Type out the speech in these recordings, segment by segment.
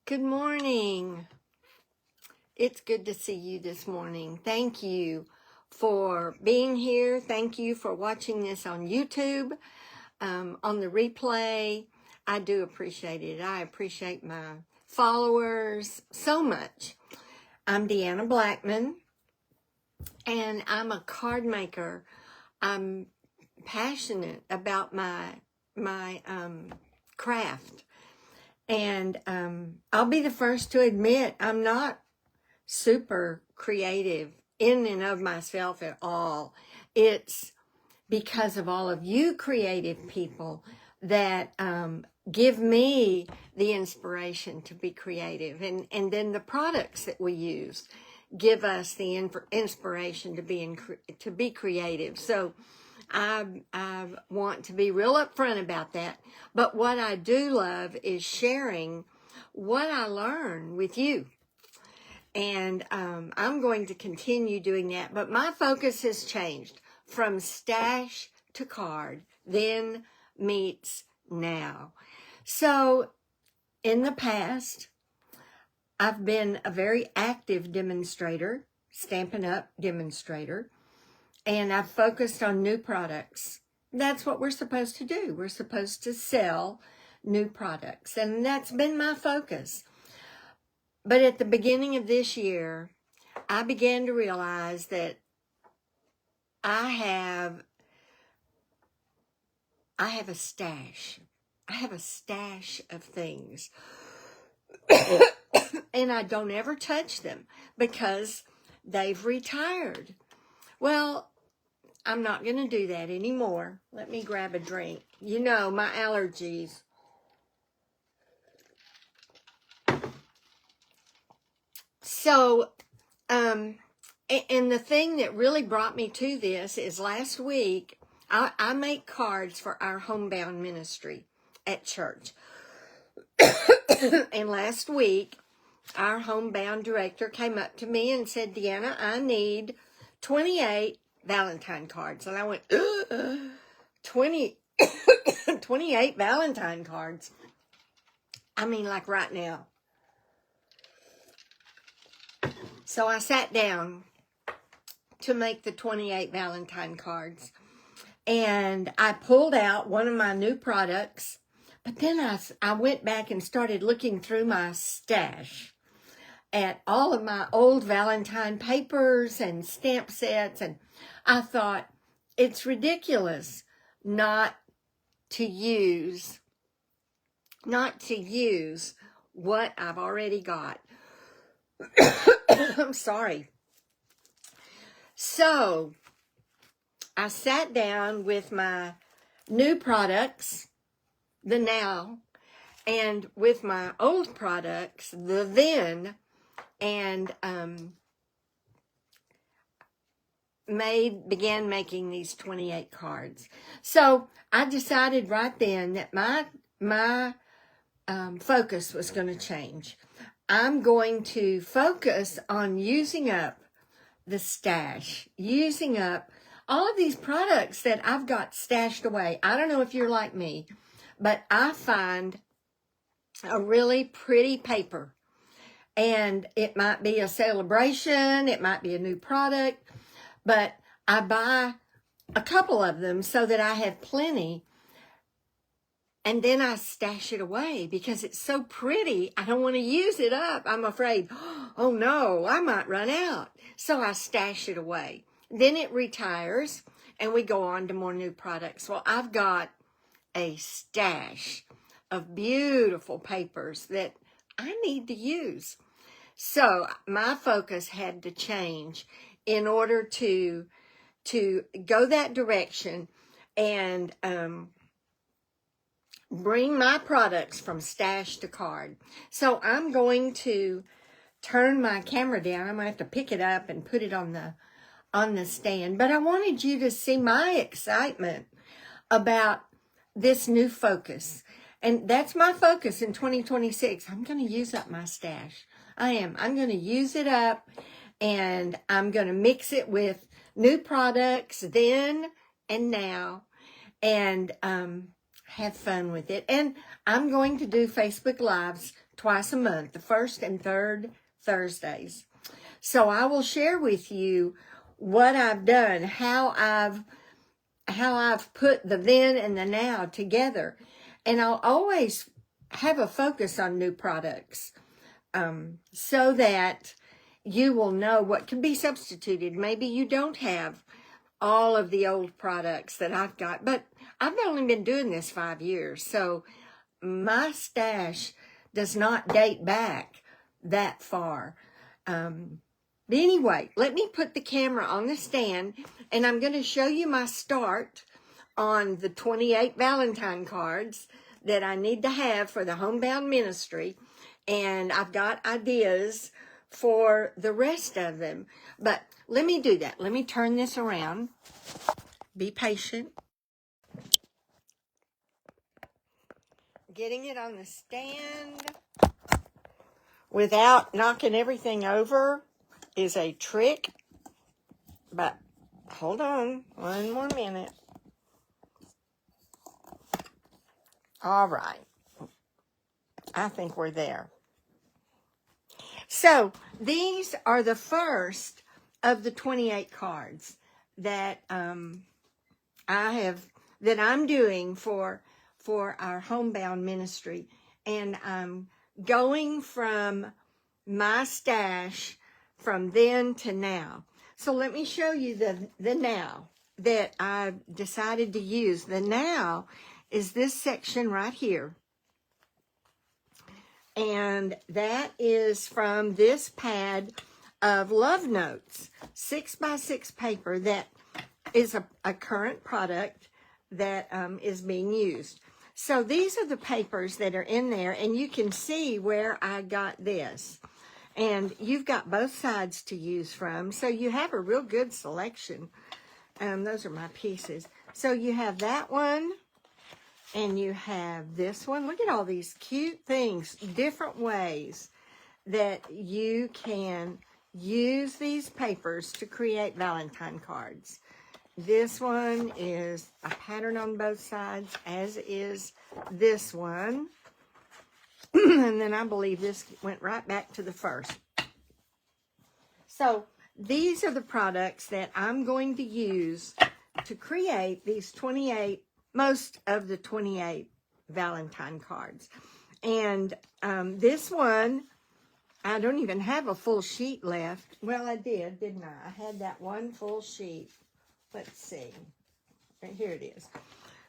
Good morning. It's good to see you this morning. Thank you for being here. Thank you for watching this on YouTube, on the replay. I do appreciate it. I appreciate my followers so much. I'm Deanna Blackman, and I'm a card maker. I'm passionate about my craft. And I'll be the first to admit I'm not super creative in and of myself at all. It's because of all of you creative people that give me the inspiration to be creative. And then the products that we use give us the inspiration to be creative. So I want to be real upfront about that. But what I do love is sharing what I learn with you. And I'm going to continue doing that. But my focus has changed from stash to card, then meets now. So in the past, I've been a very active demonstrator, Stampin' Up! Demonstrator. And I've focused on new products. That's what we're supposed to do. We're supposed to sell new products. And that's been my focus. But at the beginning of this year, I began to realize that I have a stash. I have a stash of things. And I don't ever touch them because they've retired. Well, I'm not going to do that anymore. Let me grab a drink. You know, my allergies. So, and the thing that really brought me to this is last week, I make cards for our homebound ministry at church. And last week, our homebound director came up to me and said, Deanna, I need 28 Valentine cards. And I went, 28 Valentine cards. I mean, like right now. So I sat down to make the 28 Valentine cards. And I pulled out one of my new products. But then I went back and started looking through my stash at all of my old Valentine papers and stamp sets. And I thought, it's ridiculous not to use what I've already got. I'm sorry. So I sat down with my new products, the now, and with my old products, the then, and began making these 28 cards. So I decided right then that my focus was going to change. I'm going to focus on using up the stash, using up all of these products that I've got stashed away. I don't know if you're like me, but I find a really pretty paper. And it might be a celebration, it might be a new product, but I buy a couple of them so that I have plenty. And then I stash it away because it's so pretty. I don't want to use it up. I'm afraid, oh no, I might run out. So I stash it away. Then it retires and we go on to more new products. Well, I've got a stash of beautiful papers that I need to use. So my focus had to change in order to go that direction and bring my products from stash to card. So I'm going to turn my camera down. I'm going to have to pick it up and put it on the stand. But I wanted you to see my excitement about this new focus. And that's my focus in 2026. I'm going to use up my stash. I am. I'm going to use it up and I'm going to mix it with new products then and now. And have fun with it. And I'm going to do Facebook Lives twice a month, the first and third Thursdays. So I will share with you what I've done, how I've put the then and the now together. And I'll always have a focus on new products, so that you will know what can be substituted. Maybe you don't have all of the old products that I've got, but I've only been doing this 5 years, so my stash does not date back that far. But anyway, let me put the camera on the stand, and I'm going to show you my start on the 28 Valentine cards that I need to have for the Homebound Ministry, and I've got ideas for the rest of them. But let me do that. Let me turn this around. Be patient. Getting it on the stand without knocking everything over is a trick, but hold on one more minute. All right, I think we're there. So these are the first of the 28 cards that I'm doing for our Homebound Ministry, and I'm going from my stash from then to now. So let me show you the now that I've decided to use. The now is this section right here. And that is from this pad of Love Notes, 6x6 paper that is a current product that is being used. So these are the papers that are in there, and you can see where I got this. And you've got both sides to use from, so you have a real good selection. Those are my pieces. So you have that one, and you have this one. Look at all these cute things, different ways that you can use these papers to create Valentine cards. This one is a pattern on both sides, as is this one. And then I believe this went right back to the first. So these are the products that I'm going to use to create these 28, most of the 28 Valentine cards. And this one, I don't even have a full sheet left. Well, I did, didn't I? I had that one full sheet. Let's see. Right here it is.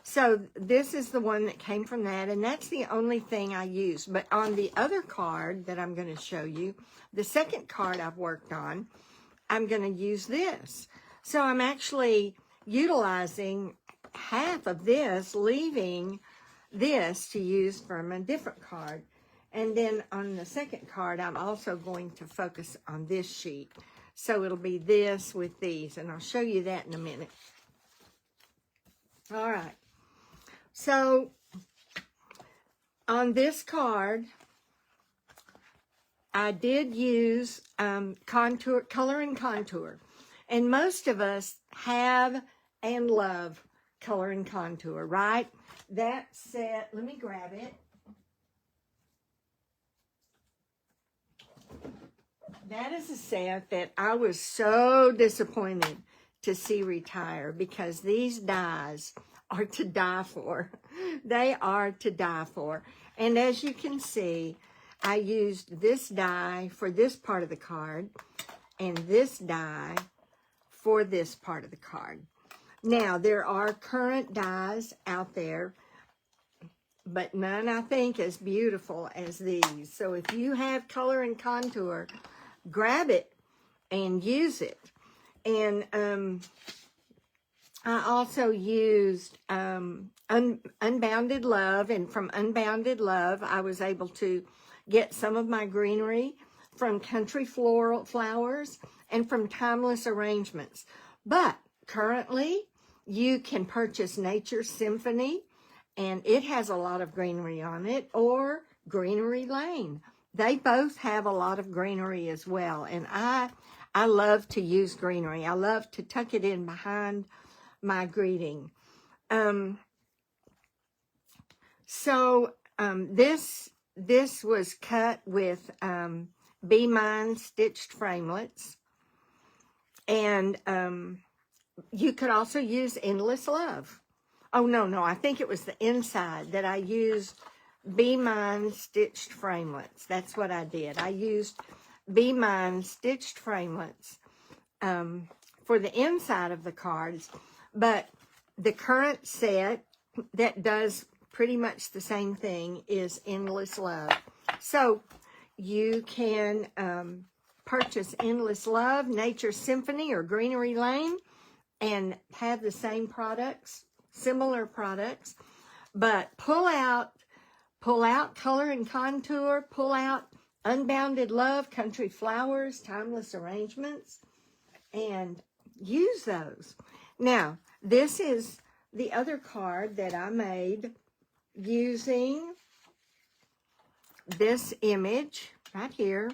So this is the one that came from that, and that's the only thing I used. But on the other card that I'm going to show you, the second card I've worked on, I'm going to use this. So I'm actually utilizing half of this, leaving this to use from a different card. And then on the second card, I'm also going to focus on this sheet. So it'll be this with these, and I'll show you that in a minute. All right. So on this card, I did use contour, color and contour. And most of us have and love color and contour, right? That set, let me grab it. That is a set that I was so disappointed to see retire, because these dies are to die for. They are to die for. And as you can see, I used this die for this part of the card and this die for this part of the card. Now, there are current dies out there, but none, I think, as beautiful as these. So if you have color and contour, grab it and use it. And I also used Unbounded Love, and from Unbounded Love, I was able to get some of my greenery from Country Floral Flowers and from Timeless Arrangements. But currently, you can purchase Nature Symphony, and it has a lot of greenery on it, or Greenery Lane. They both have a lot of greenery as well, and I love to use greenery. I love to tuck it in behind my greeting. So this was cut with Be Mine stitched framelits, and you could also use Endless Love. Oh, no, I think it was the inside that I used Be Mine stitched framelits. That's what I did. I used Be Mine stitched framelits for the inside of the cards, but the current set that does pretty much the same thing is Endless Love. So you can purchase Endless Love, Nature Symphony, or Greenery Lane and have the same products, similar products, but pull out Color and Contour, pull out Unbounded Love, Country Flowers, Timeless Arrangements, and use those. Now, this is the other card that I made using this image right here,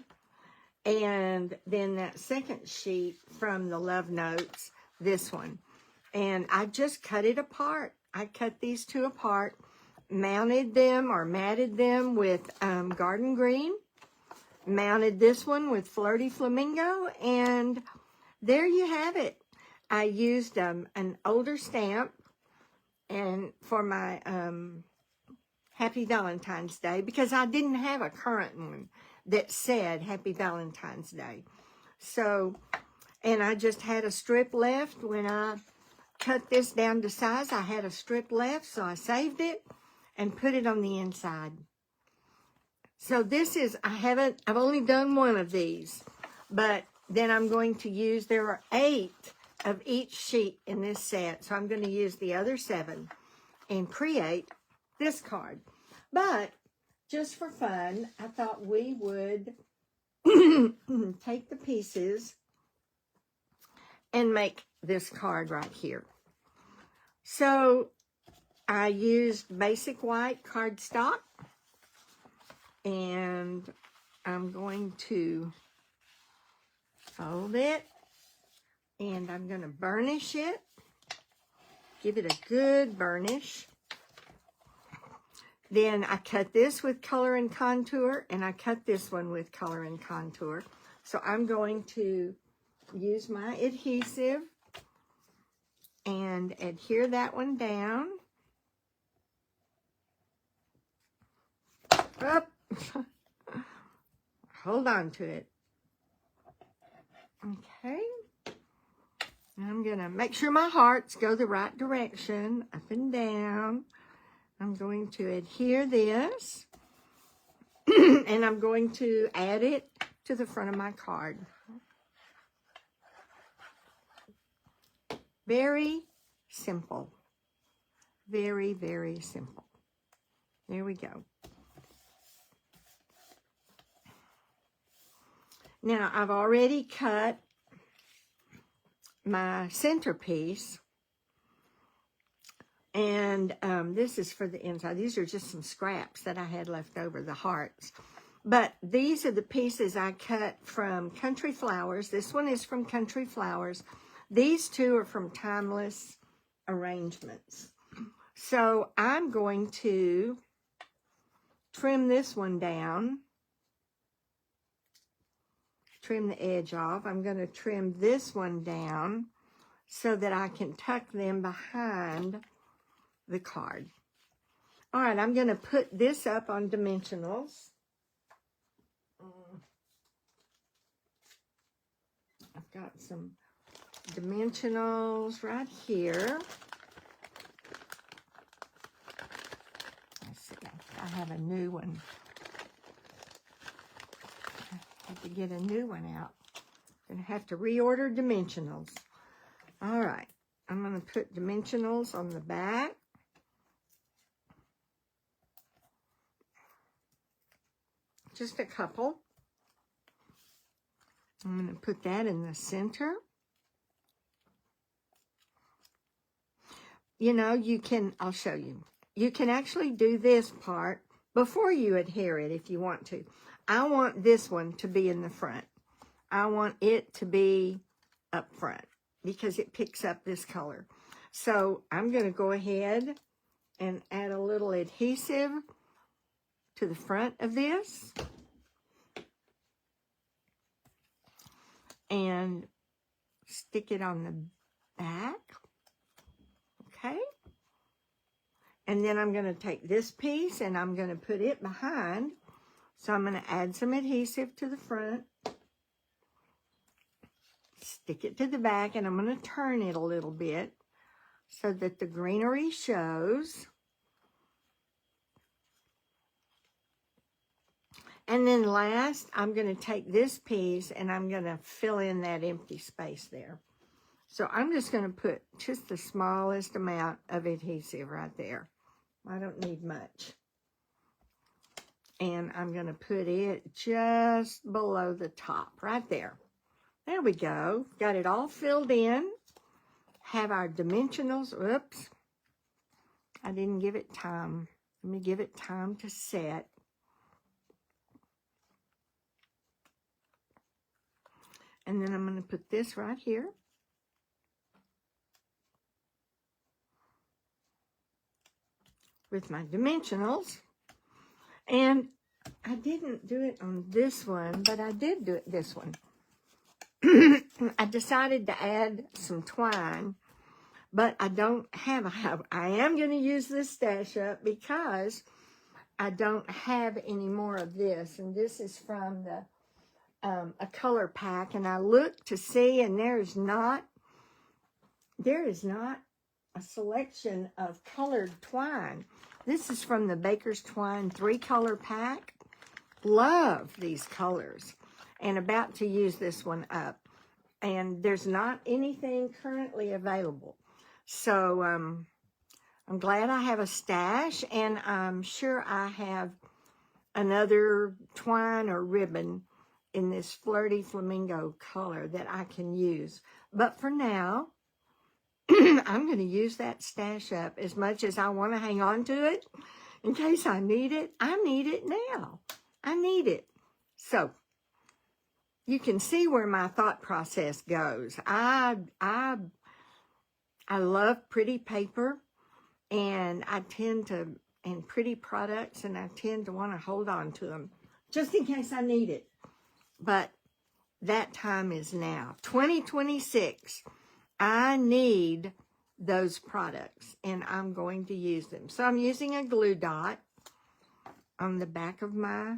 and then that second sheet from the Love Notes, this one. And I just cut it apart. I cut these two apart, mounted them or matted them with Garden Green, mounted this one with Flirty Flamingo, and there you have it. I used an older stamp and for my Happy Valentine's Day, because I didn't have a current one that said Happy Valentine's Day. So, and I just had a strip left when I cut this down to size. I had a strip left, so I saved it and put it on the inside. So this is, I've only done one of these, but then I'm going to use, there are 8 of each sheet in this set, so I'm going to use the other 7 and create this card. But just for fun, I thought we would take the pieces and make this card right here. So I used basic white cardstock, and I'm going to fold it, and I'm going to burnish it, give it a good burnish. Then I cut this with Color and Contour, and I cut this one with Color and Contour. So I'm going to use my adhesive and adhere that one down. Up. Hold on to it. Okay. I'm going to make sure my hearts go the right direction, up and down. I'm going to adhere this, and I'm going to add it to the front of my card. Very simple. Very, very simple. There we go. Now, I've already cut my centerpiece, and this is for the inside. These are just some scraps that I had left over, the hearts. But these are the pieces I cut from Country Flowers. This one is from Country Flowers. These two are from Timeless Arrangements. So I'm going to trim this one down. Trim the edge off. I'm going to trim this one down so that I can tuck them behind the card. All right, I'm going to put this up on dimensionals. I've got some dimensionals right here. Let's see, I have a new one. I have to get a new one out. I'm going to have to reorder dimensionals. All right, I'm going to put dimensionals on the back. Just a couple. I'm going to put that in the center. You know, you can, I'll show you. You can actually do this part before you adhere it if you want to. I want this one to be in the front. I want it to be up front because it picks up this color. So I'm going to go ahead and add a little adhesive to the front of this. And stick it on the back. Okay. And then I'm going to take this piece and I'm going to put it behind. So I'm going to add some adhesive to the front. Stick it to the back, and I'm going to turn it a little bit so that the greenery shows. And then last, I'm going to take this piece and I'm going to fill in that empty space there. So I'm just going to put just the smallest amount of adhesive right there. I don't need much. And I'm going to put it just below the top, right there. There we go. Got it all filled in. Have our dimensionals. Oops. I didn't give it time. Let me give it time to set. And then I'm going to put this right here. With my dimensionals. And I didn't do it on this one, but I did do it this one. I decided to add some twine, but I don't have, I am going to use this stash up because I don't have any more of this. And this is from the a color pack, and I looked to see, and there is not a selection of colored twine. This is from the Baker's Twine 3-color pack. Love these colors, and about to use this one up. And there's not anything currently available. So I'm glad I have a stash, and I'm sure I have another twine or ribbon in this Flirty Flamingo color that I can use. But for now, I'm going to use that stash up as much as I want to hang on to it in case I need it. I need it now. I need it. So you can see where my thought process goes. I love pretty paper, and I tend to, and pretty products, and I tend to want to hold on to them just in case I need it. But that time is now. 2026. I need those products, and I'm going to use them. So I'm using a glue dot on the back of my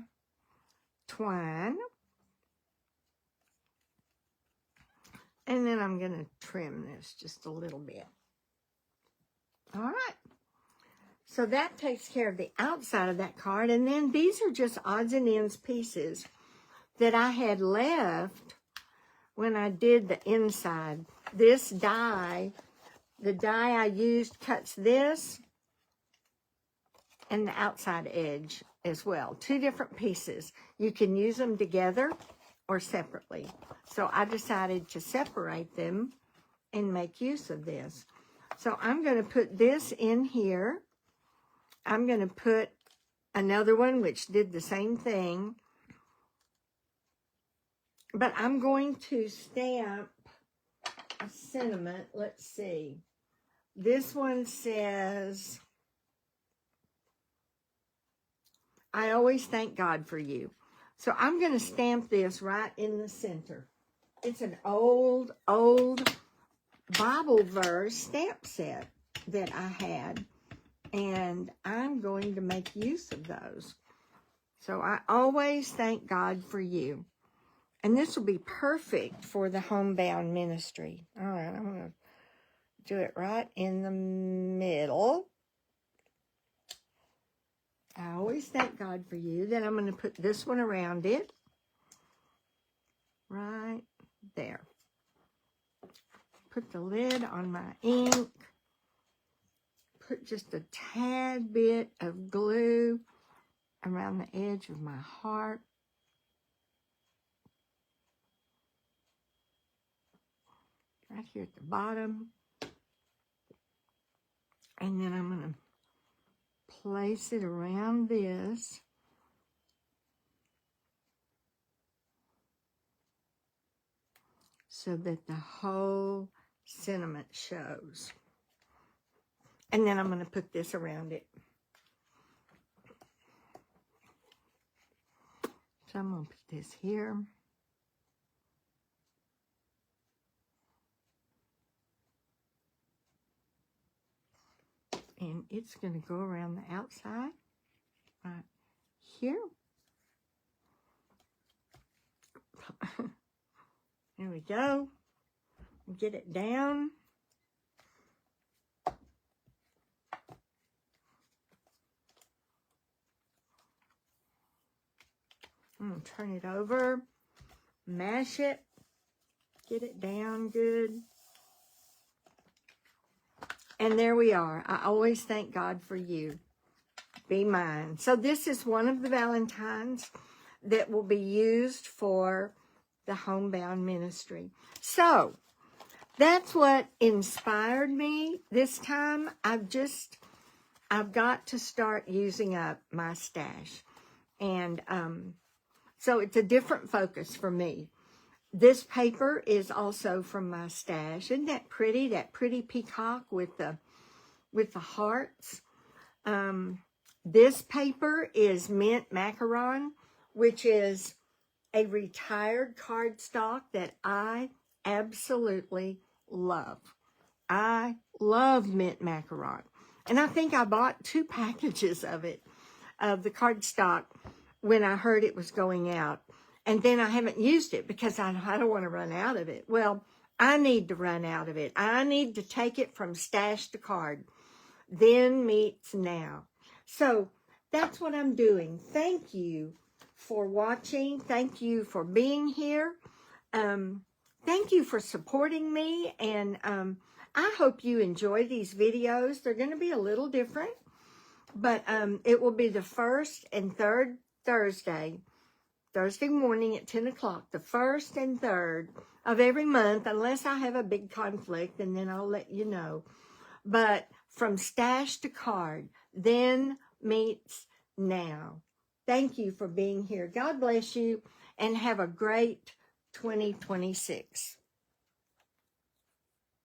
twine. And then I'm going to trim this just a little bit. All right. So that takes care of the outside of that card. And then these are just odds and ends pieces that I had left when I did the inside. This die, the die I used cuts this and the outside edge as well. 2 different pieces. You can use them together or separately. So I decided to separate them and make use of this. So I'm going to put this in here. I'm going to put another one which did the same thing. But I'm going to stamp a sentiment. Let's see. This one says, I always thank God for you. So I'm going to stamp this right in the center. It's an old Bible verse stamp set that I had. And I'm going to make use of those. So I always thank God for you. And this will be perfect for the homebound ministry. All right, I'm going to do it right in the middle. I always thank God for you. Then I'm going to put this one around it. Right there. Put the lid on my ink. Put just a tad bit of glue around the edge of my heart. Right here at the bottom. And then I'm going to place it around this. So that the whole sentiment shows. And then I'm going to put this around it. So I'm going to put this here. And it's going to go around the outside right here. There we go. Get it down. I'm going to turn it over, mash it, get it down good. And there we are. I always thank God for you. Be mine. So this is one of the Valentines that will be used for the Homebound Ministry. So that's what inspired me this time. I've got to start using up my stash. And so it's a different focus for me. This paper is also from my stash. Isn't that pretty? That pretty peacock with the hearts. This paper is Mint Macaron, which is a retired cardstock that I absolutely love. I love Mint Macaron. And I think I bought 2 packages of it, of the cardstock, when I heard it was going out. And then I haven't used it because I don't want to run out of it. Well, I need to run out of it. I need to take it from stash to card. Then meets now. So that's what I'm doing. Thank you for watching. Thank you for being here. Thank you for supporting me. And I hope you enjoy these videos. They're going to be a little different. But it will be the first and third Thursday morning at 10 o'clock, the first and third of every month, unless I have a big conflict, and then I'll let you know. But from stash to card, then meets now. Thank you for being here. God bless you, and have a great 2026.